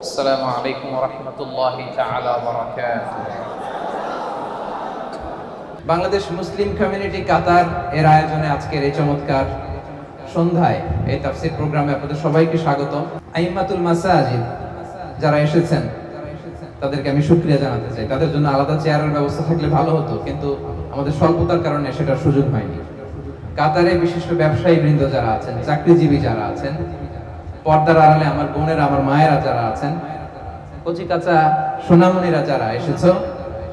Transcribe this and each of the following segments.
আসসালামু আলাইকুম ওয়া রাহমাতুল্লাহি তাআলা ওয়া বারাকাতুহু। বাংলাদেশ মুসলিম কমিউনিটি কাতার এর আয়োজনে আজকের এই চমৎকার সন্ধ্যায় এই তাফসীর প্রোগ্রামে আপনাদের সবাইকে স্বাগতম। আইম্মাতুল মাসাজিদ যারা এসেছেন তাদেরকে আমি শুকরিয়া জানাতে চাই। তাদের জন্য আলাদা চেয়ারের ব্যবস্থা থাকলে ভালো হতো, কিন্তু আমাদের স্বল্পতার কারণে সেটার সুযোগ হয়নি। কাতারে বিশিষ্ট ব্যবসায়ী বৃন্দ যারা আছেন, চাকরিজীবী যারা আছেন, পর্দার আড়ালে আমার বোনেরা, আমার মায়েরা যারা আছেন, কচি কাঁচা সোনামণিরা যারা এসেছো,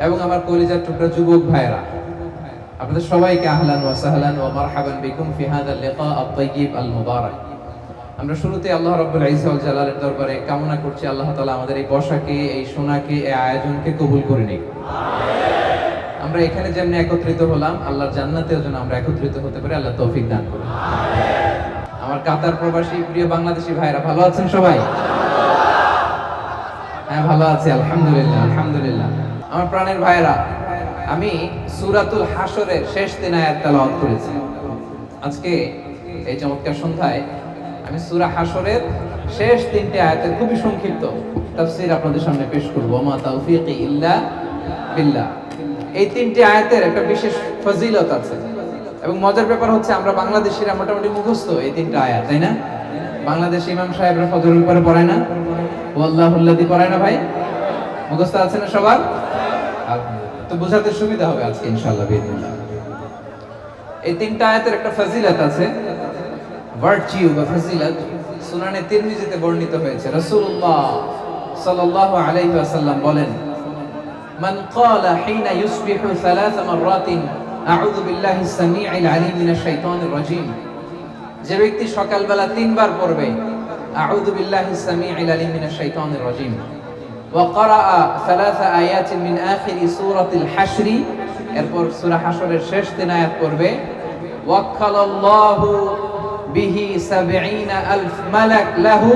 এবং আমার কলিজার টুকরা যুবক ভাইয়েরা, আপনাদের সবাইকে আহলান ওয়া সাহলান ওয়া মারহাবান বিকুম ফি হাযাল লিকা আত-তাইয়্যিব আল মুবারাক। আমরা শুরুতে আল্লাহ রাব্বুল ইজ্জত ওয়াল জালালের দরবারে কামনা করছি আল্লাহ তাআলা আমাদের এই বসাকে, এই শোনাকে, এই আয়োজনকে কবুল করে নিক। আমিন। আমরা এখানে যেমন একত্রিত হলাম, আল্লাহর জান্নাতেও যেন আমরা একত্রিত হতে পারি, আল্লাহ তৌফিক দান করুন। আমার কাতার প্রবাসী প্রিয় বাংলাদেশি ভাইরা ভালো আছেন সবাই? হ্যাঁ, ভালো আছি আলহামদুলিল্লাহ, আলহামদুলিল্লাহ। আমার প্রাণের ভাইরা, আমি সূরাতুল হাশরের শেষ 3 আয়াত তেলাওয়াত করেছি। আজকে এই চমৎকার সন্ধ্যায় আমি সূরা হাশরের শেষ 3টি আয়াতের খুবই সংক্ষিপ্ত তাফসীর আপনাদের সামনে পেশ করব। ওয়া তাওফীকি ইল্লা বিল্লাহ। এই 3টি আয়াতের একটা বিশেষ ফজিলত আছে, এবং মজার ব্যাপার হচ্ছে আমরা বাংলাদেশিরা মোটামুটি মুখস্থ এই 3টা আয়াত, তাই না? বাংলাদেশি ইমাম সাহেবরা ফজরের উপরে পড়ায় না, ওয়াল্লাহুল্লাযী পড়ায় না ভাই? মুখস্থ আছে না সবার? তো বোঝাতে সুবিধা হবে আজকে ইনশাআল্লাহ বিইذنিল্লাহ। এই 3টা আয়াতের একটা ফজিলত আছে, ভার্চিউ বা ফজিলত সুনানে তিরমিজিতে বর্ণিত হয়েছে। রাসূলুল্লাহ সাল্লাল্লাহু আলাইহি ওয়াসাল্লাম বলেন, মান ক্বালা হিনা ইউসবিহু 3 মাররাতিন আউযু বিল্লাহিস সামিউল আলিম মিনাশ শাইতানির রাজীম। যে ব্যক্তি সকালবেলা 3 বার পড়বে আউযু বিল্লাহিস সামিউল আলিম মিনাশ শাইতানির রাজীম, ওয়া ক্বারাআ 3 আয়াতিন মিন আখিরি সূরাতিল হাশর, এরপর সূরা হাশরের শেষ 3 আয়াত পড়বে, ওয়াক্কালাল্লাহু বিহি ৭০,০০০ মালাক লাহু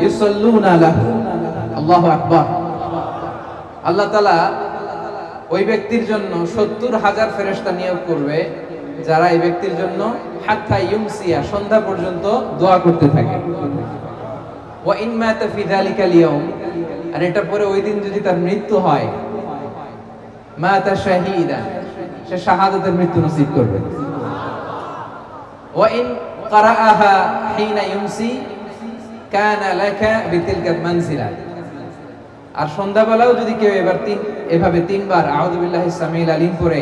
ইউসাল্লুনা লাহু। আল্লাহু আকবার। আল্লাহ তাআলা ওই ব্যক্তির জন্য ৭০,০০০ ফেরেশতা নিয়োগ করবে, যারা এই ব্যক্তির জন্য হাত্তা ইউমসিয়া, সন্ধ্যা পর্যন্ত দোয়া করতে থাকে। ওয়া ইন মাতা ফি যালিকাল ইয়াউম, আর এটা পরে ওই দিন যদি তার মৃত্যু হয়, মাতা শাহীদা, সে শাহাদাতের মৃত্যু নসিব করবে। ওয়া ইন ক্বারাআহা হিনা ইউমসি কানা লাকা বিতিলকা মানজিলা। আর সন্ধ্যাবেলাও যদি কেউ এভাবে 3 বার আউযু বিল্লাহিস সামিউল আলিম পড়ে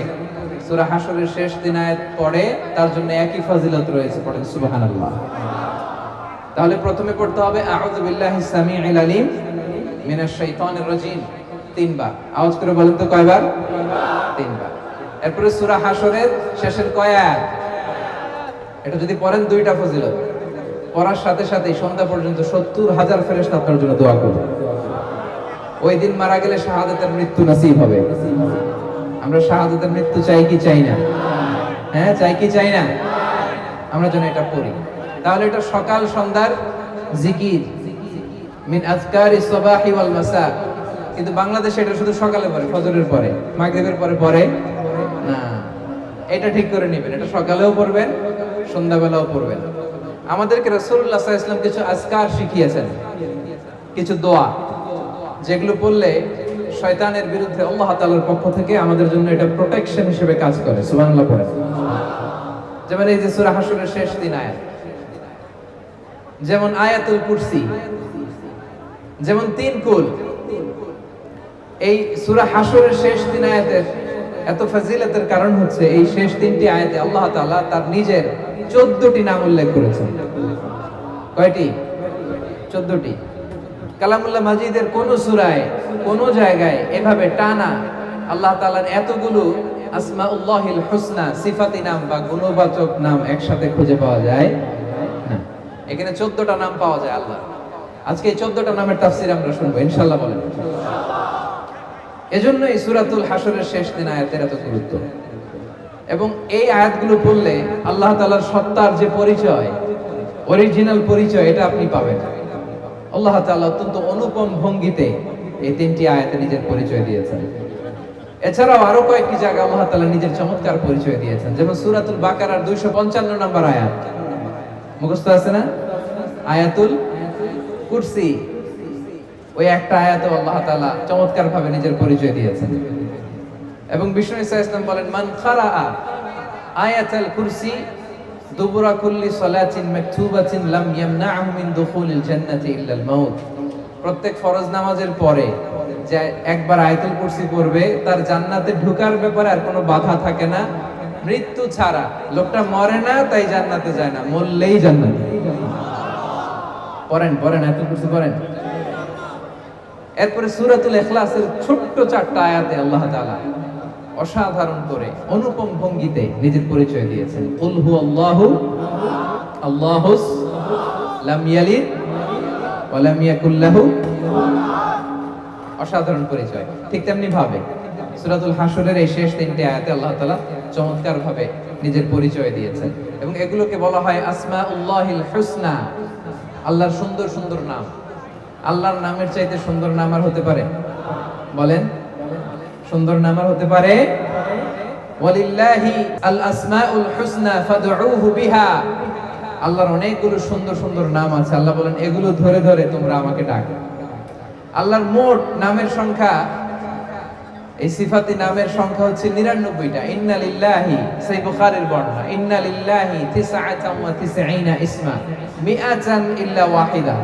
সূরা হাশরের শেষ 3 আয়াত পড়ে, তার জন্য একই ফজিলত রয়েছে। পড়েন সুবহানাল্লাহ। তাহলে প্রথমে পড়তে হবে আউযু বিল্লাহিস সামিউল আলিম মিনাশ শাইতানির রাজীম 3 বার। আওয়াজ করে বলেন তো কয়বার? 3 বার। এরপরে সূরা হাশরের শেষের কয় আয়াত? এটা যদি পড়েন 2টা ফজিলত। পড়ার সাথে সাথে সন্ধ্যা পর্যন্ত ৭০,০০০ ফেরেশতা আপনার জন্য দোয়া করবে। ওই দিন মারা গেলে শাহাদাতের মৃত্যু নসিব হবে। আমরা শাহাদাতের মৃত্যু চাই কি চাই না? হ্যাঁ, চাই কি চাই না? আমরা যেন এটা পড়ি। তাহলে এটা সকাল সন্ধ্যার জিকির, মিন আযকারিস সাবাহি ওয়াল মাসা। কিন্তু বাংলাদেশে এটা শুধু সকালে পড়ে, ফজরের পরে, মাগরিবের পরে পড়ে না। এটা ঠিক করে নেবেন, এটা সকালেও পড়বেন, সন্ধ্যাবেলাও পড়বেন। আমাদেরকে রাসূলুল্লাহ সাল্লাল্লাহু আলাইহি ওয়াসাল্লাম কিছু আজকার শিখিয়েছেন, কিছু দোয়া, যেগুলো পড়লে শয়তানের বিরুদ্ধে আল্লাহ তাআলার পক্ষ থেকে আমাদের জন্য এটা প্রোটেকশন হিসেবে কাজ করে। সুবহানাল্লাহ পড়েন। যেমন এই যে সূরা হাশরের শেষ 3 আয়াত, যেমন আয়াতুল কুরসি, যেমন 3 কুল। এই সূরা হাশরের শেষ 3 আয়াতের এত ফজিলতের কারণ হচ্ছে এই শেষ 3টি আয়াতে আল্লাহ তাআলা তার নিজের 14টি নাম উল্লেখ করেছেন। কয়টি? 14টি। কালামুল্লাহ মাজিদের কোন সূরায়, কোন জায়গায় এভাবে টানা আল্লাহ তাআলার এতগুলো আসমাউল্লাহিল হুসনা, সিফাতি নাম বা গুণবাচক নাম একসাথে খুঁজে পাওয়া যায় না। এখানে 14টা নাম পাওয়া যায় আল্লাহ। আজকে এই 14টা নামের তাফসীর আমরা শুনবো ইনশাআল্লাহ। বলেন এজন্য এই সূরাতুল হাশরের শেষ 3 আয়াতের এত গুরুত্ব। এবং এই আয়াতগুলো পড়লে আল্লাহ তাআলার সত্তার যে পরিচয়, অরিজিনাল পরিচয়, এটা আপনি পাবেন। আল্লাহ তাআলা অত্যন্ত অনুপম ভঙ্গিতে এই 3টি আয়াতে নিজের পরিচয় দিয়েছেন। এছাড়াও আরো কয়েকটি জায়গায় আল্লাহ তাআলা নিজের চমৎকার পরিচয় দিয়েছেন। যেমন সূরাতুল বাকারার 255 নম্বর আয়াত, মুখস্থ আছে না? আয়াতুল কুরসি ওই একটা আয়াতে আল্লাহ তাআলা চমৎকার ভাবে নিজের পরিচয় দিয়েছেন। এবং বিষ্ণু ইসা ইসলাম বলেন, মান খারাআ আয়াতাল কুরসি দুবুরা কুল্লি সালাতিন মাকতুবাতিন লাম ইয়ামনাহু মিন দুখুলিল জান্নাতি ইল্লাল মাউত। প্রত্যেক ফরজ নামাজের পরে যে একবার আয়াতুল কুরসি পড়বে তার জান্নাতে ঢোকার ব্যাপারে আর কোনো বাধা থাকে না, মৃত্যু ছাড়া। লোকটা মরে না তাই জান্নাতে যায় না, মরলেই জান্নাতে। পড়েন আয়াতুল কুরসি পড়েন। এরপরে সূরাতুল ইখলাসের ছোট্ট 4টা আয়াতে আল্লাহ তাআলা অসাধারণ করে অনুপম ভঙ্গিতে নিজের পরিচয় দিয়েছেন। কুল হুয়াল্লাহু আল্লাহুস লাম ইয়ালিদ ওয়া লাম ইয়াকুল লাহু, অসাধারণ পরিচয়। ঠিক তেমনি ভাবে সূরাতুল হাশরের এই শেষ 3টে আয়াতে আল্লাহ তাআলা চমৎকার ভাবে নিজের পরিচয় দিয়েছেন এবং এগুলোকে বলা হয় আসমাউল্লাহিল হুসনা, আল্লাহর সুন্দর সুন্দর নাম। আল্লাহর নামের চাইতে সুন্দর নাম আর হতে পারে? বলেন, সুন্দর নাম আর হতে পারে? ওয়ালিল্লাহি আল আসমাউল হুসনা ফাদউহু বিহা। আল্লাহর অনেকগুলো সুন্দর সুন্দর নাম আছে। আল্লাহ বলেন এগুলো ধরে ধরে তোমরা আমাকে ডাকো। আল্লাহর মোট নামের সংখ্যা, এই সিফাতি নামের সংখ্যা হচ্ছে 99টা। ইন্না লিল্লাহি, সেই বুখারীর বর্ণনা, ইন্না লিল্লাহি 99 ইসমা মিআতান ইল্লা ওয়াহিদা।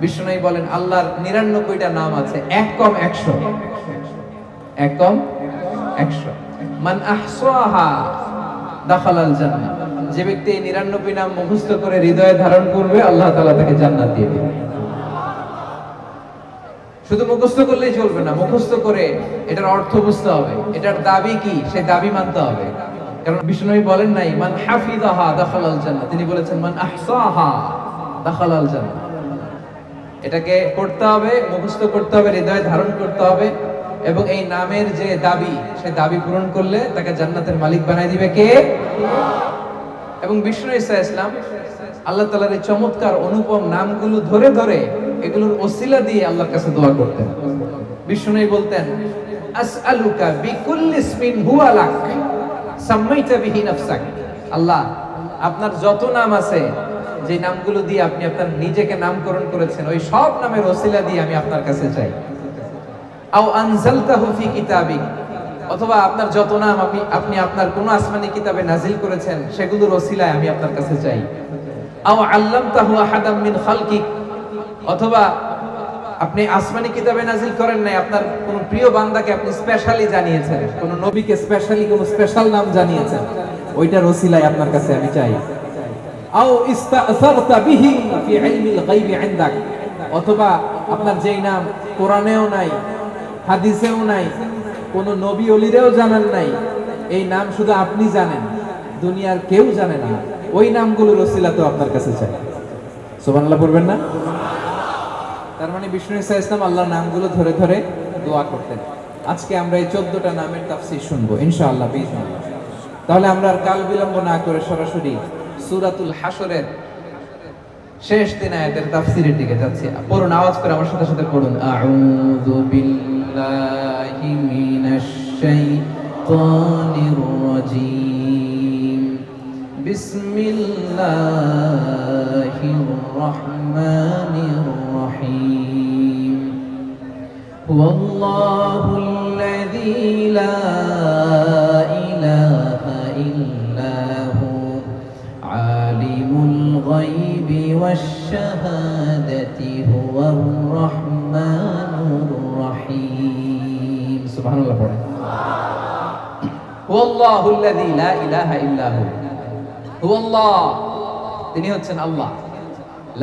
বিষ্ণু বলেন আল্লাহর 99টা নাম আছে, এক কম 100, এক কম 100। মান আহসাহা দাখালাল জান্নাহ। যে ব্যক্তি এই 99 নাম মুখস্থ করে হৃদয়ে ধারণ করবে আল্লাহ তাআলা তাকে জান্নাত দিয়ে দিবেন। শুধু মুখস্থ করলেই চলবে না, মুখস্থ করে এটার অর্থ বুঝতে হবে, এটার দাবি কি সেই দাবি মানতে হবে। কারণ বিষ্ণু বলেন নাই মান হাফিজাহা দাখালাল জান্নাহ, তিনি বলেছেন মান আহসাহা দাখালাল জান্নাহ। এটাকে পড়তে হবে, মুখস্থ করতে হবে, হৃদয়ে ধারণ করতে হবে এবং এই নামের যে দাবি সেই দাবি পূরণ করলে তাকে জান্নাতের মালিক বানাই দিবে কে? এবং বিষ্ণু ঈসা ইসলাম আল্লাহ তাআলার এই চমৎকার অনুপম নামগুলো ধরে ধরে এগুলোর ওসিলা দিয়ে আল্লাহর কাছে দোয়া করতেন। বিষ্ণু বলতেন আসআলুকা বিকুল্লি ইসমিন হুয়া লাক সাম্মাইতা বিহি নাফসাক। আল্লাহ, আপনার যত নাম আছে, যে নামগুলো দিয়ে আপনি আপনার নিজেকে নামকরণ করেছেন, ওই সব নামের ওসিলা দিয়ে আমি আপনার কাছে চাই। আও আনজালতাহু ফি কিতাবিক, অথবা আপনার যত নাম আপনি আপনার কোন আসমানি কিতাবে নাজিল করেছেন সেগুলোর ওসিলায় আমি আপনার কাছে চাই। আও আল্লামতাহু আহাদাম মিন খালকিক, অথবা আপনি আসমানি কিতাবে নাজিল করেন নাই, আপনার কোন প্রিয় বান্দাকে আপনি স্পেশালি জানিয়েছেন, কোন নবীকে স্পেশালি কোন স্পেশাল নাম জানিয়েছেন, ওইটার ওসিলায় আপনার কাছে আমি চাই। আও ইস্তাসারতা বিহি ফি ইলমিল গায়বি ইনদাক, অথবা আপনার যেই নাম কোরআনেও নাই, হাদিসেও নাই, কোন নবী ওলিরেও জানেন নাই, এই নাম শুধু আপনি জানেন, দুনিয়ার কেউ জানে না, ওই নামগুলোর ওসিলা তো আপনার কাছে চাই। সুবহানাল্লাহ পড়বেন না? তার মানে বিষ্ণু ঈসা ইসলাম আল্লাহর নামগুলো ধরে ধরে দোয়া করতেন। আজকে আমরা এই 14টা নামের তাফসীর শুনবো ইনশাআল্লাহ বিইজনিল্লাহ। তাহলে আমরা আর কাল বিলম্ব না করে সরাসরি সূরাতুল হাশরের শেষ 3 আয়াতের তাফসীরের দিকে যাচ্ছি। পড়ুন, আওয়াজ করে আমার সাথে সাথে পড়ুন। আউযু বিল্লাহি মিনাশ শাইতানির রাজীম। বিসমিল্লাহির রাহমানির রহিম। হুয়াল্লাহুল্লাযী লা ইলাহা ইল্লা হু আলিমুল গায়বি ওয়াশ শাহাদাতি হুয়ার রাহমানুর রহিম। সুবহানাল্লাহ পড়ে। হুয়াল্লাহুল্লাযী লা ইলাহা ইল্লা হু, হুয়াল্লাহ, তিনি হচ্ছেন আল্লাহ।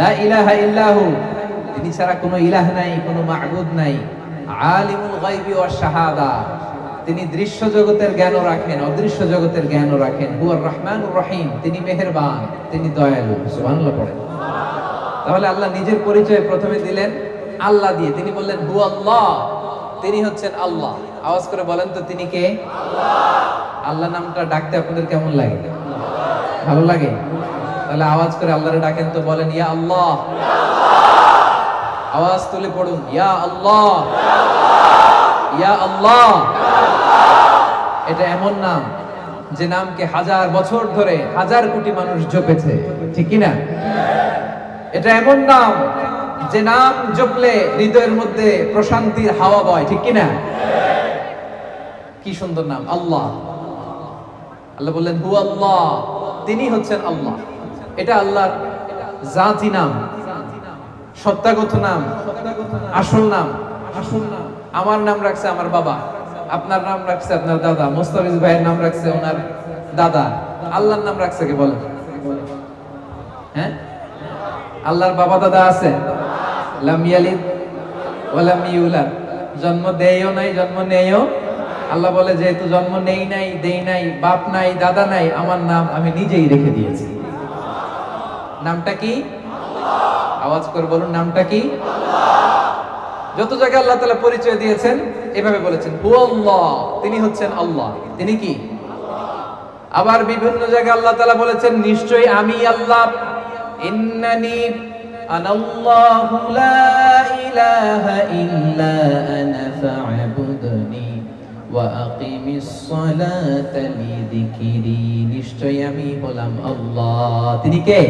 লা ইলাহা ইল্লা হু, তিনি ছাড়া কোনো ইলাহ নাই, কোনো মা'বুদ নাই। আলিমুল গায়বি ওয়াশ শাহাদা, তিনি দৃশ্য জগতের জ্ঞানও রাখেন, অদৃশ্য জগতের জ্ঞানও রাখেন। হুয়ার রহমানুর রহিম, তিনি মেহেরবান, তিনি দয়ালু। সুবহানাল্লাহ পড়েন। তাহলে আল্লাহ নিজের পরিচয় প্রথমে দিলেন আল্লাহ দিয়ে। তিনি বললেন হু আল্লাহ, তিনি হচ্ছেন আল্লাহ। আওয়াজ করে বলেন তো তিনি কে? আল্লাহ। আল্লাহ নামটা ডাকতে আপনাদের কেমন লাগে? ভালো লাগে? তাহলে আওয়াজ করে আল্লাহরে ডাকেন তো, বলেন ইয়া আল্লাহ। আওয়াজ তুলে পড়ুন ইয়া আল্লাহ, ইয়া আল্লাহ। এটা এমন নাম যে নামকে 1000 বছর ধরে 1000 কোটি মানুষ জপেছে, ঠিক কি না? এটা এমন নাম যে নাম জপলে হৃদয়ের মধ্যে প্রশান্তির হাওয়া বয়, ঠিক কিনা? কি সুন্দর নাম আল্লাহ। আল্লাহ বললেন হু আল্লাহ, তিনি হচ্ছেন আল্লাহ। এটা আল্লাহর জাতি নাম, সত্তাগত নাম, আসল নাম। আমার নাম রাখছে আমার বাবা, আপনার নাম রাখছে আপনার দাদা, মোস্তাফিজ ভাইয়ের নাম রাখছে ওনার দাদা। আল্লাহর নাম রাখছে কে বলেন? হ্যাঁ, আল্লাহর বাবা দাদা আছে? লাম ইয়ালিদ ওয়া লাম ইউলাদ, জন্ম দেয়ও নাই জন্ম নেয়ও। আল্লাহ বলে যেহেতু জন্ম নেই নাই দেই নাই, বাপ নাই দাদা নাই, আমার নাম আমি নিজেই রেখে দিয়েছি। নামটা কি? আওয়াজ করে বলুন, নামটা কি? যত জায়গায় আল্লাহ তাআলা পরিচয় দিয়েছেন এভাবে বলেছেন হু আল্লাহ, তিনি হচ্ছেন আল্লাহ। তিনি কি? আবার বিভিন্ন জায়গায় আল্লাহ তাআলা বলেছেন নিশ্চয়ই আমি আল্লাহ, ইন্নানি আনাল্লাহু লা ইলাহা ইল্লা আনা ফা'বুদনি ওয়া আকিমিস সালাতা লিযিকরি, নিশ্চয়ই আমি হলাম আল্লাহ। তিনি কে?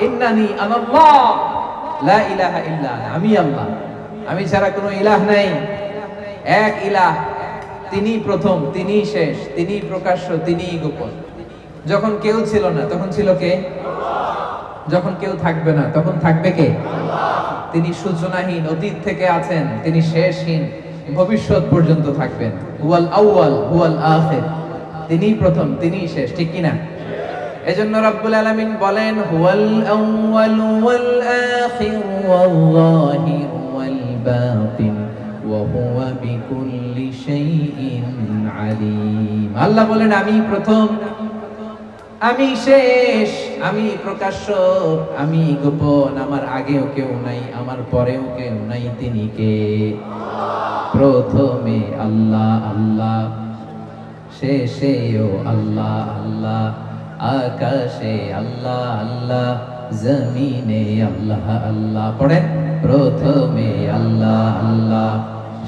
ইন্নানি আনাল্লাহ লা ইলাহা ইল্লা আনা, আমি আল্লাহ, আমি ছাড়া কোনো ইলাহ নাই। এক ইলাহ, তিনি প্রথম, তিনি শেষ, তিনি প্রকাশ্য, তিনি গোপন। যখন কেউ ছিল না তখন ছিল কে? যখন কেউ থাকবে না তখন থাকবে কে? তিনি সূচনাহীন, অতীত থেকে আছেন, তিনি শেষহীন, ভবিষ্যৎ পর্যন্ত থাকবেন। হুয়াল আউয়াল হুয়াল আখির, তিনি প্রথম তিনি শেষ, ঠিক কিনা? এজন্য রাব্বুল আলামিন বলেন হুয়াল আউয়াল ওয়াল আখির ওয়াল যাহির ওয়াল বাতিন ওয়া হুয়া বিকুল্লি শাইইন আলিম। আল্লাহ বলেন আমি প্রথম, আমি শেষ, আমি প্রকাশ্য, আমি গোপন, আমার আগেও কেউ নাই, আমার পরেও কেউ নাই। তিনি কে? প্রথমে আল্লাহ আল্লাহ, শেষেও আল্লাহ আল্লাহ, আকাশে আল্লাহ আল্লাহ, জমিনে আল্লাহ আল্লাহ। পড়েন, প্রথমে আল্লাহ আল্লাহ,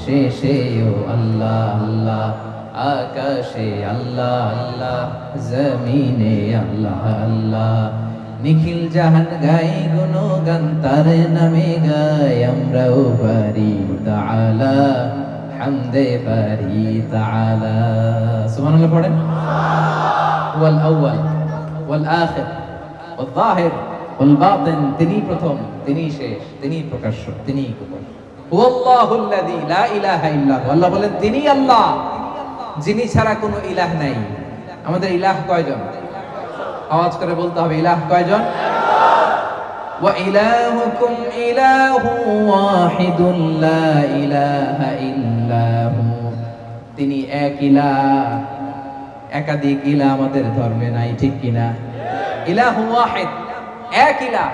শেষেও আল্লাহ আল্লাহ, আকাশে আল্লাহ আল্লাহ, জমিনে আল্লাহ আল্লাহ। নিখিল জাহান গাই গুণগান তার নামে গাই, আমরাও পারি তাআলা হামদে পারি তাআলা। সুবহানাল্লাহ পড়েন। ওয়াল আউয়াল ওয়াল আখির ওয়াল যাহির ওয়াল বাতিন, তিনি প্রথম তিনি শেষ, তিনি প্রকাশ্য, তিনি গোপন। হুয়াল্লাহুল্লাযী লা ইলাহা ইল্লাহু, আল্লাহ বলেন তিনি আল্লাহ, যিনি ছাড়া কোনো ইলাহ নাই। আমাদের ইলাহ কয়জন? আওয়াজ করে বলতে হবে, ইলাহ কয়জন? ওয়া ইলাহুকুম ইলাহু ওয়াহিদুন লা ইলাহা ইল্লাহু, তিনি এক ইলাহ, একাধিক ইলাহ আমাদের ধর্মে নাই, ঠিক কিনা? ইলাহু ওয়াহিদ, এক ইলাহ।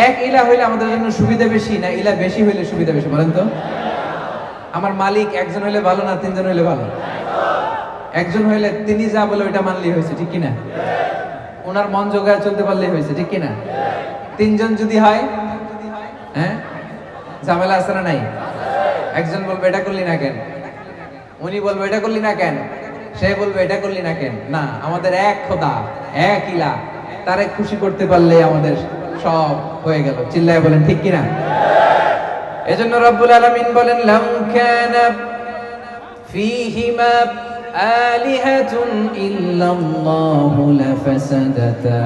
এক ইলাহ হইলে আমাদের জন্য সুবিধা বেশি না ইলাহ বেশি হইলে সুবিধা বেশি? বলেন তো। আমার মালিক একজন হইলে ভালো না তিনজন হইলে ভালো? একজন হইলে তিনি যা বলে ওইটা মানলেই হয়েছে, ঠিক কিনা? ওনার মন জোগায় চলতে পারলেই হয়েছে, ঠিক কিনা? তিনজন যদি হয়, হ্যাঁ, ঝামেলা আছে না নাই? একজন বলবে এটা করলি না কেন, উনি বলবে এটা করলি না কেন, সে বলবে এটা করলি না কেন। না, আমাদের এক খোদা, এক ইলাহ, তারে খুশি করতে পারলে আমাদের সব হয়ে গেল। চিল্লায় বলেন ঠিক কিনা? এজন্য রব্বুল আলামিন বলেন লাউ কানা ফীহিমা আলিহাতুন ইল্লাল্লাহু লাফাসাদাতা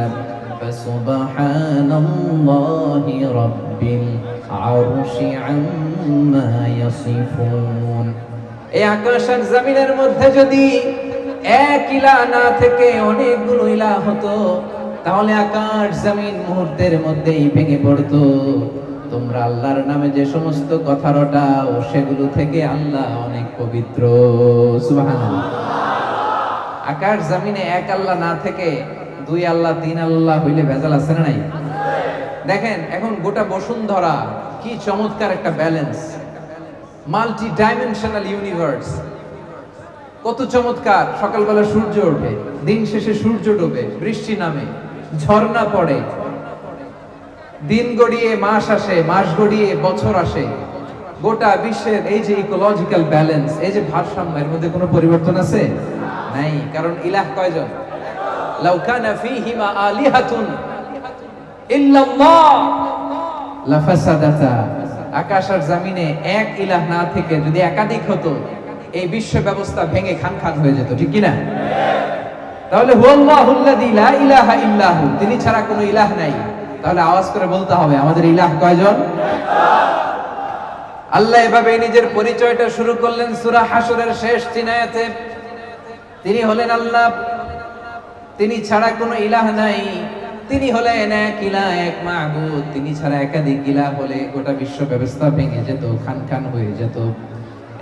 ফাসুবহানাল্লাহি রাব্বিল আরশি আম্মা ইয়াসিফুন। এই আকাশ আর জমিনের মধ্যে যদি এক ইলাহ না থেকে অনেকগুলো ইলাহ হতো, তাহলে আকাশ জমিন মুহূর্তের মধ্যেই ভেঙে পড়তো। তোমরা আল্লাহর নামে যে সমস্ত কথা রটাও, সেগুলো থেকে আল্লাহ অনেক পবিত্র। সুবহানাল্লাহ। আকাশ জমিনে এক আল্লাহ না থেকে দুই আল্লাহ তিন আল্লাহ হইলে ভেজাল আছে না নাই? দেখেন এখন গোটা বসুন্ধরা কি চমৎকার একটা ব্যালেন্স, মাল্টি ডাইমেনশনাল ইউনিভার্স, কত চমৎকার। সকালবেলা সূর্য ওঠে, দিন শেষে সূর্য ডোবে, বৃষ্টি নামে, ঝর্ণা পড়ে, দিন গড়িয়ে মাস আসে, মাস গড়িয়ে বছর আসে। গোটা বিশ্বের এই যে ইকোলজিক্যাল ব্যালেন্স, এই যে ভারসাম্য, এর মধ্যে কোনো পরিবর্তন আছে? নাই। কারণ ইলাহ কয়জন? লাউ কানা ফীহিমা আলিহাতুন ইল্লাল্লাহ লাফাসাদাতা, আকাশ আর জমিনে এক ইলাহ না থেকে যদি একাধিক হতো, এই বিশ্ব ব্যবস্থা ভেঙে খান খান হয়ে যেত, ঠিক কি না? তাহলে হুয়াল্লাহুল্লাযী লা ইলাহা ইল্লাহু, তিনি ছাড়া কোনো ইলাহ নাই। তাহলে আওয়াজ করে বলতে হবে আমাদের ইলাহ কয়জন? আল্লাহ এভাবে নিজের পরিচয়টা শুরু করলেন সূরা হাশরের শেষ 3 আয়াতে। তিনি হলেন আল্লাহ, তিনি ছাড়া কোনো ইলাহ নাই, তিনি হলেন এক ইলাহ, এক মাবুদ। তিনি ছাড়া একাধিক ইলাহ হলে গোটা বিশ্ব ব্যবস্থা ভেঙে যেত, খান খান হয়ে যেত।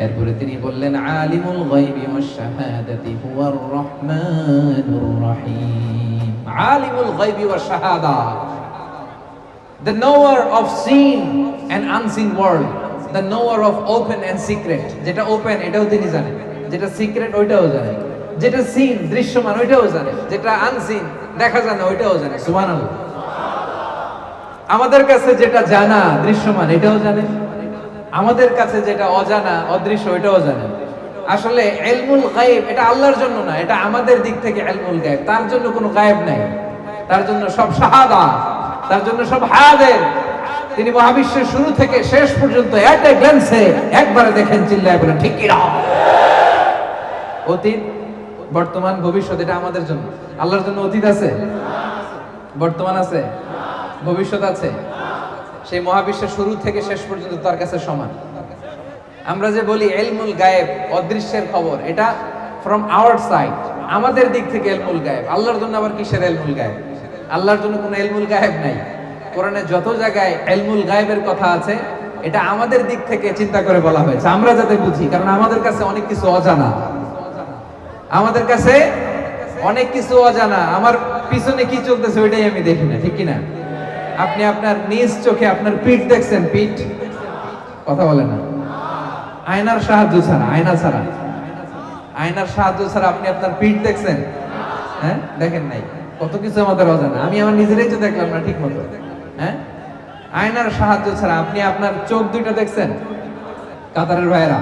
এরপরে তিনি বললেন আলিমুল গায়বি ওয়াশ শাহাদাতি হুয়ার রহমানুর রহিম। আলিমুল গায়বি ওয়াশ শাহাদা, the knower of seen and unseen world, the knower of open and secret। যেটা ওপেন এটাও তিনি জানেন, যেটা সিক্রেট ওইটাও জানেন, যেটা সিন দৃশ্যমান ওইটাও জানেন, যেটা আনসিন দেখা যায় না ওইটাও জানেন। সুবহানাল্লাহ। আমাদের কাছে যেটা জানা দৃশ্যমান এটাও জানেন, আমাদের কাছে যেটা অজানা অদৃশ্য ওইটাও জানেন। আসলে ইলমুল গায়ব এটা আল্লাহর জন্য না, এটা আমাদের দিক থেকে ইলমুল গায়ব। তার জন্য কোনো গায়ব নাই, তার জন্য সব শাহাদা, তার জন্য সব হাজির। তিনি মহাবিশ্বের শুরু থেকে শেষ পর্যন্ত এট এ গ্ল্যান্সে একবারে দেখেন, চিল্লায় বলেন ঠিক কি না? অতীত, বর্তমান, ভবিষ্যৎ এটা আমাদের জন্য। আল্লাহর জন্য অতীত আছে, বর্তমান আছে, ভবিষ্যৎ আছে। সেই মহাবিশ্বের শুরু থেকে শেষ পর্যন্ত তার কাছে সমান। আমরা যে বলি ইলমুল গায়েব, অদৃশ্যের খবর, এটা ফ্রম আওয়ার সাইড, আমাদের দিক থেকে ইলমুল গায়েব। আল্লাহর জন্য আবার কিসের ইলমুল গায়েব? আল্লাহর জন্য কোনো ইলমুল গায়েব নাই। কোরআনে যত জায়গায় ইলমুল গায়েবের কথা আছে এটা আমাদের দিক থেকে চিন্তা করে বলা হয়েছে, আমরা যাতে বুঝি। কারণ আমাদের কাছে অনেক কিছু অজানা, আমাদের কাছে অনেক কিছু অজানা। আমার পিছনে কি চলতেছে ওইটাই আমি দেখি না, ঠিক কি না? আপনি আপনার নিজ চোখে আপনার পিঠ দেখছেন? পিঠ কথা বলে না। আয়নার সাহায্য ছাড়া, আয়নার সাহায্য ছাড়া আপনি আপনার পিঠ দেখছেন? হ্যাঁ, দেখেন নাই। কত কিছু আমাদের অজানা, আমি আমার নিজেরাই তো দেখলাম না ঠিক মতো। হ্যাঁ, আয়নার সাহায্য ছাড়া আপনি আপনার চোখ দুইটা দেখছেন? কাতারের ভাইয়েরা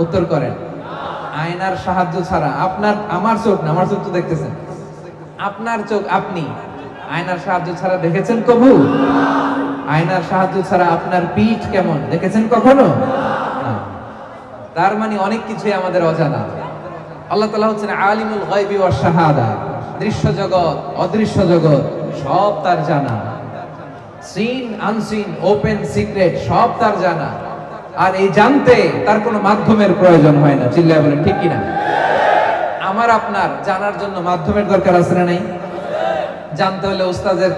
উত্তর করেন। আয়নার সাহায্য ছাড়া আপনার, আমার চোখ না, আমার চোখ তো দেখতেছেন, আপনার চোখ আপনি আয়নার সাহায্য ছাড়া দেখেছেন কবু? আয়নার সাহায্য ছাড়া আপনার পিঠ কেমন দেখেছেন কখনো? তার মানে অনেক কিছুই আমাদের অজানা। আল্লাহ তাআলা হচ্ছেন আলিমুল গায়বি ওয়াশ শাহাদা, দৃশ্য জগৎ অদৃশ্য জগৎ সব তার জানা। সিন আনসিন, ওপেন সিক্রেট সব তার জানা। আর এই জানতে তার কোনো মাধ্যমের প্রয়োজন হয় না, চিল্লায় বলেন ঠিক কিনা? আমার আপনার জানার জন্য মাধ্যমের দরকার আছে না নাই? জানতে হলে উস্তাদের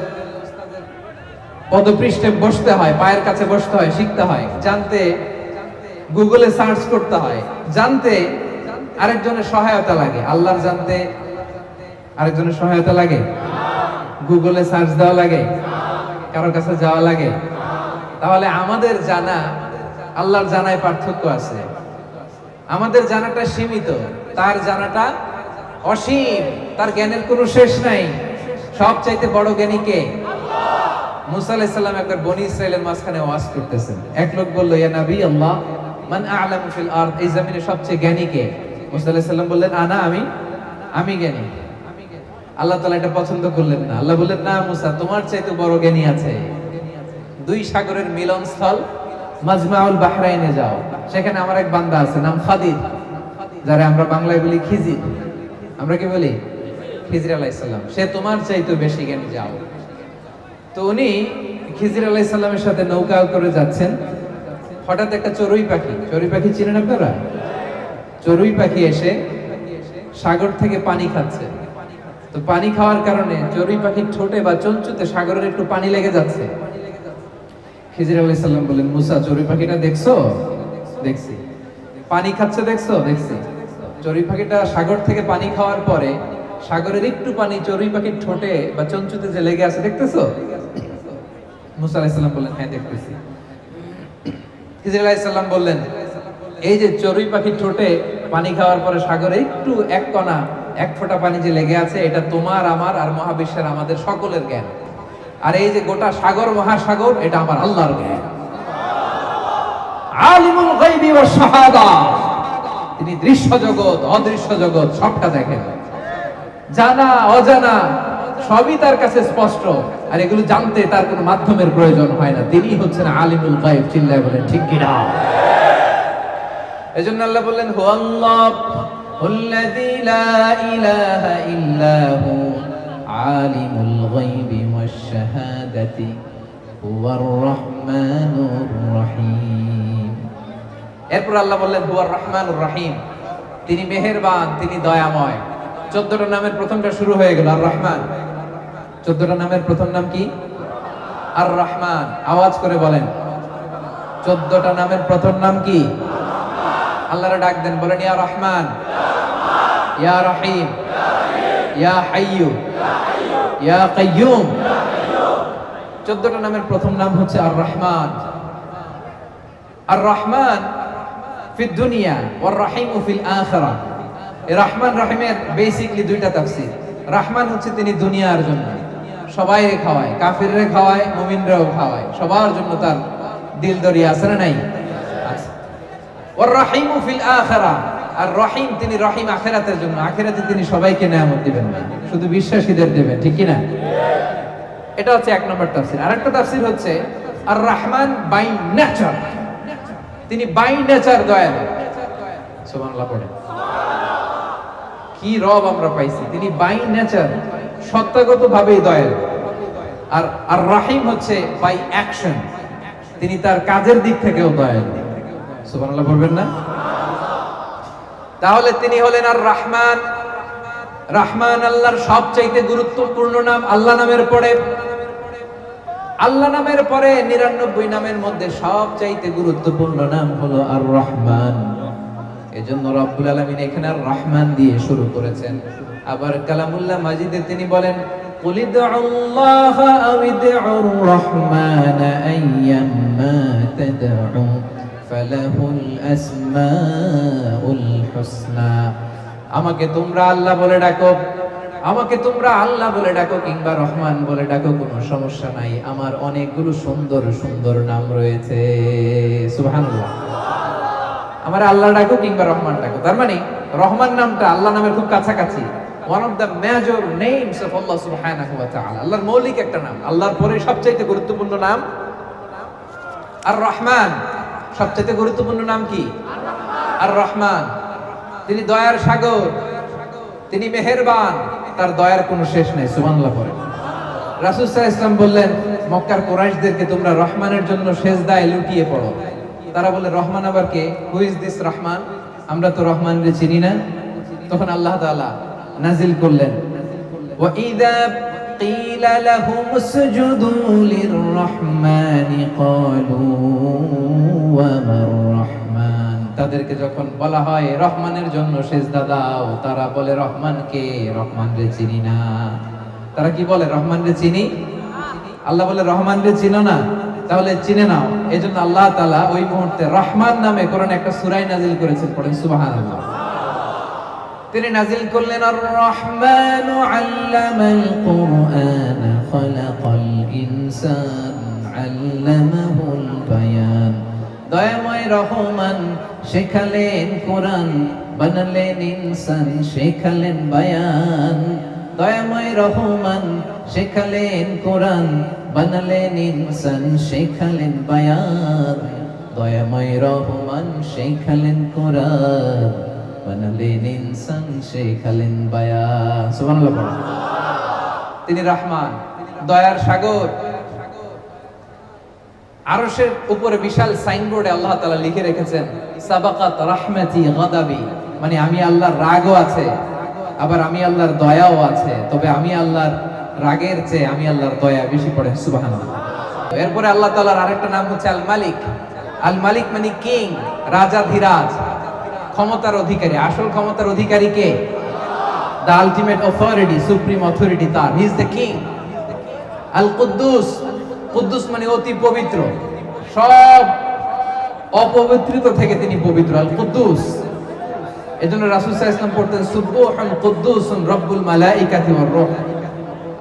পদপৃষ্ঠে বসতে হয়, পায়ের কাছে বসতে হয়, শিখতে হয়। জানতে গুগলে সার্চ করতে হয়। জানতে আরেকজনের সহায়তা লাগে। আল্লাহর জানতে আরেকজনের সহায়তা লাগে? গুগলে সার্চ দেওয়া লাগে? কারোর কাছে যাওয়া লাগে? তাহলে আমাদের জানা আল্লাহর জানায় পার্থক্য আছে। আমাদের জানাটা সীমিত, তার জানাটা অসীম। তার জ্ঞানের কোনো শেষ নাই। সবচাইতে বড় জ্ঞানী কে? মুসা আলাইহিস সালাম একবার বনি ইসরাইলের মাঝখানে ওয়াজ করতেছেন। এক লোক বলল, ইয়া নবী আল্লাহ, মান আ'লামু ফিল আরদ, এই জমিনে সবচেয়ে জ্ঞানী কে? মুসা আলাইহিস সালাম বললেন, আনা, আমি জ্ঞানী। আল্লাহ তাআলা এটা পছন্দ করলেন না। আল্লাহ বললেন, না মুসা, তোমার চাইতে বড় জ্ঞানী আছে। দুই সাগরের মিলনস্থল মাজমাউল বাহরাইনে যাও, সেখানে আমার এক বান্দা আছে, নাম খাদির, যারা আমরা বাংলায় বলি খিজির। আমরা কি বলি? খিজির আলাইহিস সালাম। সে তোমার চাইতে বেশি জ্ঞানী, যাও। তো উনি খিজির আলাইহিস সালামের সাথে নৌকা করে যাচ্ছেন। হঠাৎ একটা চড়ুই পাখি চিনেন আপনারা? চড়ুই পাখি এসে সাগর থেকে পানি খাচ্ছে। তো পানি খাওয়ার কারণে চড়ুই পাখির ঠোঁটে বা চঞ্চুতে সাগরের একটু পানি লেগে যাচ্ছে। খিজির আলাইহিস সালাম বলেন, মুসা, চড়ুই পাখিটা দেখছো? দেখছি। পানি খাচ্ছে দেখছো? দেখছি। চড়ুই পাখিটা সাগর থেকে পানি খাওয়ার পরে সাগরের একটু পানি চড়ুই পাখির ঠোঁটে বা চঞ্চুতে যে লেগে আছে দেখতেছো? মুসা আলাইহিস সালাম বললেন, হ্যাঁ দেখতেছি। খিজির আলাইহিস সালাম বললেন, এই যে চড়ুই পাখির ঠোঁটে পানি খাওয়ার পরে সাগরে একটু এক কণা, এক ফোঁটা পানি যে লেগে আছে, এটা তোমার, আমার আর মহাবিশ্বের আমাদের সকলের জ্ঞান। আর এই যে গোটা সাগর মহাসাগর, এটা আমার আল্লাহর জ্ঞান। আলিমুল গায়বি ওয়াশ শাহাদা, তিনি দৃশ্য জগৎ অদৃশ্য জগৎ সবটা দেখেন। জানা অজানা সবই তার কাছে স্পষ্ট। আর এগুলো জানতে তার কোনো মাধ্যমের প্রয়োজন হয় না। তিনি হচ্ছেন আলিমুল গায়ব। চিল্লায় বলেন ঠিক কিনা? এজন্য আল্লাহ বললেন হুয়াল্লাযী লা ইলাহা ইল্লা হু আলিমুল গায়বি ওয়াশ শাহাদাতি হুয়ার রহমানুর রহিম। এরপর আল্লাহ বললেন হুয়ার রহমানুর রহিম, তিনি মেহেরবান, তিনি দয়াময়। 14টা নামের প্রথমটা শুরু হয়ে গেল আর রহমান। 14টা নামের প্রথম নাম কি? আর রহমান। আওয়াজ করে বলেন 14টা নামের প্রথম নাম কি? আল্লাহর ডাক দেন, বলেন ইয়া রহমান, ইয়া রহিম, ইয়া হাইয়ু, ইয়া কাইয়ুম। 14টা নামের প্রথম নাম হচ্ছে আর রহমান। আর রহমান ফিদ দুনিয়া ওয়ার রহিম ফিল আখিরাহ। এই রহমান রহিমের বেসিক্যালি দুইটা তাফসীর। রহমান হচ্ছে তিনি দুনিয়ার জন্য সবাইকে খাওয়ায়, কাফিররে খাওয়ায়, মুমিনরাও খাওয়ায়, সবার জন্য তার দিল দরিয়া আছে না নাই? আছে। ওয়ার রহিম ফিল আখিরাহ, আর রহিম তিনি রহিম আখিরাতের জন্য। আখিরাতে তিনি সবাইকে নেয়ামত দিবেন না, শুধু বিশ্বাসীদের দিবেন, ঠিক কি না? এটা হচ্ছে এক নম্বর তাফসীর। আরেকটা তাফসীর হচ্ছে আর রহমান বাই নেচার, তিনি বাই নেচার দয়ালু। সুবহানাল্লাহ পড়ে। কি রব আমরা পাইছি, তিনি বাই নেচার সত্তাগত ভাবেই দয়ালু। আর আর রহিম হচ্ছে বাই অ্যাকশন, তিনি তার কাজের দিক থেকেও দয়ালু। সুবহানাল্লাহ বলবেন না? তাহলে তিনি হলেন আর রহমান। রহমান আল্লাহর সবচাইতে গুরুত্বপূর্ণ নাম। আল্লাহ নামের পরে, আল্লাহ নামের পরে 99 নামের মধ্যে সবচাইতে গুরুত্বপূর্ণ নাম হলো আর রহমান। এজন্য রব্বুল আলামিন এখানে আর রহমান দিয়ে শুরু করেছেন। আবার কালামুল্লাহ মাজিদে তিনি বলেন কুলিদুল্লাহ আউইদুর রহমান আইয়াম্মা তাদউ ফালাহুল আসমাউল হুসনা। আমাকে তোমরা আল্লাহ বলে ডাকো, আমাকে তোমরা আল্লাহ বলে ডাকো কিংবা রহমান বলে ডাকো, কোনো সমস্যা নাই, আমার অনেকগুলো সুন্দর সুন্দর নাম রয়েছে। সুবহানাল্লাহ। আমার আল্লাহ ডাকো কিংবা রহমান ডাকো, তার মানে রহমান নামটা আল্লাহ নামের খুব কাছাকাছি। One of the major names of Allah সুবহানাহু ওয়া তাআলা। আল্লাহর মৌলিক একটা নাম, আল্লাহর পরে সবচেয়ে গুরুত্বপূর্ণ নাম আর রহমান। সবচেয়ে গুরুত্বপূর্ণ নাম কি? আর রহমান। তিনি দয়ার সাগর, তিনি মেহেরবান, তার দয়ার কোনো শেষ নেই। সুবহানাল্লাহ পড়ে। রাসূল সাল্লাল্লাহু আলাইহি ওয়াসাল্লাম বললেন মক্কার কুরাইশদেরকে তোমরা রহমানের জন্য সেজদায় লুটিয়ে পড়ো। তারা বলে রহমান আবার কে? Who is this Rahman? আমরা তো রহমানকে চিনি না। তখন আল্লাহ তাআলা নাজিল করলেন ওয়া ইযা ক্বিলা লাহুম উসজুদু লির-রহমানি ক্বালু ওয়া মার রহমান। তাদেরকে যখন বলা হয় রহমানের জন্য সেজদা দাও, তারা বলে রহমান কে? রহমান রে চিনি না। তারা কি বলে? রহমান রে চিনি। আল্লাহ বলে রহমান রে চিনো না, তাহলে চিনে নাও। এজন্য আল্লাহ তাআলা ওই মুহূর্তে রহমান নামে কোরআনে একটা সূরা নাযিল করেছেন। পড়েন সুবহানাল্লাহ। তিনি নাযিল করলেন আর রহমানু আল্লামাল কুরআন খালাকাল ইনসান আল্লামাহুল বায়ান। দয়াময় রহমান শেখালেন কোরআন, বানালেন ইনসান, শেখালেন বায়ান। দয়াময় রহমান শেখালেন কোরআন, বানালেন ইনসান, শেখালেন বায়ান। দয়াময় রহমান শেখালেন কোরআন, বানালেন ইনসান, শেখালেন বায়ান। সুবহানাল্লাহ। তিনি রহমান, দয়ার সাগর। আরশের উপরে বিশাল সাইনবোর্ডে আল্লাহ তাআলা লিখে রেখেছেন সাবাকাত রাহমাতি গাদাবি, মানে আমি আল্লাহর রাগও আছে, আবার আমি আল্লাহর দয়াও আছে। তবে আমি আল্লাহর রাগের চেয়ে আমি আল্লাহর দয়া বেশি। পড়েন সুবহানাল্লাহ। এরপরে আল্লাহ তাআলার আরেকটা নাম হচ্ছে আল মালিক। আল মালিক মানে কিং, রাজাধিরাজ, ক্ষমতার অধিকারী। আসল ক্ষমতার অধিকারী কে? The ultimate authority, supreme authority তার। He is the king. আল কুদ্দুস, কুদ্দুস মানে অতি পবিত্র, সব অপবিত্রতা থেকে তিনি পবিত্র। আল কুদ্দুস। এজন্য রাসূল সাল্লাল্লাহু আলাইহি ওয়াসাল্লাম পড়তেন সুবহান কুদ্দুসুন রব্বুল মালাইকাতি ওয়ার রূহ।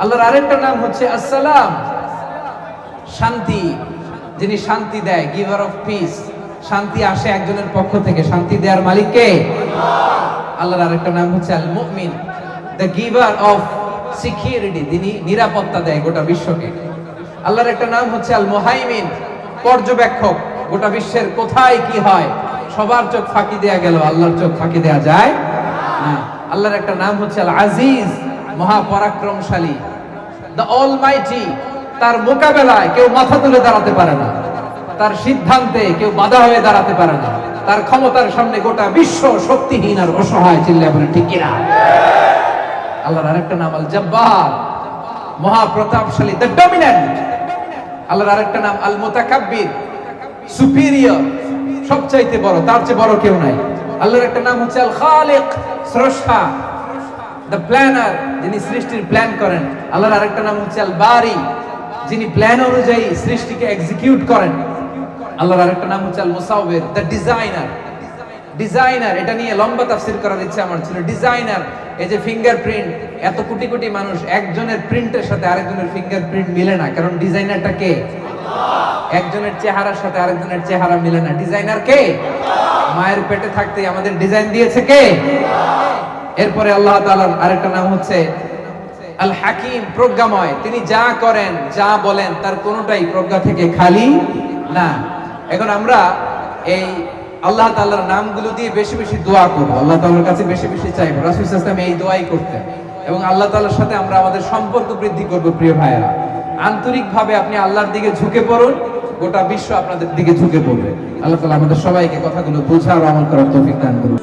আল্লাহর আরেকটা নাম হচ্ছে আসসালাম, শান্তি, যিনি শান্তি দেয়, গিভার অফ পিস। শান্তি আসে একজনের পক্ষ থেকে, শান্তি দেওয়ার মালিক কে? আল্লাহর আরেকটা নাম হচ্ছে আল মুমিন, দ্য গিভার অফ সিকিউরিটি, তিনি নিরাপত্তা দেয় গোটা বিশ্বকে। আল্লাহর একটা নাম হচ্ছে আল মুহাইমিন, পর্যবেক্ষক। গোটা বিশ্বের কোথায় কি হয় সবার চোখ ফাঁকি দেয়া গেল, আল্লাহর চোখ ফাঁকি দেয়া যায় না। আল্লাহর একটা নাম হচ্ছে আল আজিজ, মহাপরাক্রমশালী, দ্য অলমাইটি। তার মোকাবেলায় কেউ মাথা তুলে দাঁড়াতে পারে না, তার সিদ্ধান্তে কেউ বাধা হয়ে দাঁড়াতে পারে না, তার ক্ষমতার সামনে গোটা বিশ্ব শক্তিহীন আর অসহায়। চিল্লায় বলে ঠিক কিনা? আল্লাহর আরেকটা নাম আল জব্বার, মহাপ্রতাপশালী, দ্য ডমিনেন্ট। আল্লাহর আরেকটা নাম আল মুতাকাব্বির, সুপিরিয়র, সবচাইতে বড়, তার চেয়ে বড় কেউ নাই। আল্লাহর একটা নাম হচ্ছে আল খালিক, স্রষ্টা, দ্য প্ল্যানার, যিনি সৃষ্টির প্ল্যান করেন। আল্লাহর আরেকটা নাম হচ্ছে আল বারি, যিনি প্ল্যান অনুযায়ী সৃষ্টিকে এক্সিকিউট করেন। আল্লাহর আরেকটা নাম হচ্ছে আল মুসাউবির, দ্য ডিজাইনার। ডিজাইনার, এটা নিয়ে লম্বা তাফসীর করার ইচ্ছা আমার ছিল। ডিজাইনার, এই যে ফিঙ্গারপ্রিন্ট, এত কোটি কোটি মানুষ, একজনের প্রিন্টের সাথে আরেকজনের ফিঙ্গারপ্রিন্ট মিলে না, কারণ ডিজাইনারটা কে? একজনের চেহারার সাথে আরেকজনের চেহারা মিলে না, ডিজাইনার কে? মায়ের পেটে থাকতেই আমাদের ডিজাইন দিয়েছে কে? এরপরে আল্লাহ তাআলার আরেকটা নাম হচ্ছে আল হাকিম, প্রজ্ঞাময়। তিনি যা করেন, যা বলেন, তার কোনোটাই প্রজ্ঞা থেকে খালি না। এখন আমরা এই আল্লাহ তাআলার নামগুলো দিয়ে বেশি বেশি দোয়া করব, আল্লাহ তাআলার কাছে বেশি বেশি চাইব। রাসূল সাল্লাল্লাহু আলাইহি ওয়াসাল্লাম এই দোয়াই করতেন, এবং আল্লাহ তাআলার সাথে আমরা আমাদের সম্পর্ক বৃদ্ধি করব। প্রিয় ভাইরা, আন্তরিকভাবে আপনি আল্লাহর দিকে ঝুঁকে পড়ুন, গোটা বিশ্ব আপনাদের দিকে ঝুঁকে পড়বে। আল্লাহ তাআলা আমাদের সবাইকে কথাগুলো বোঝার ও আমল করার তৌফিক দান করুন।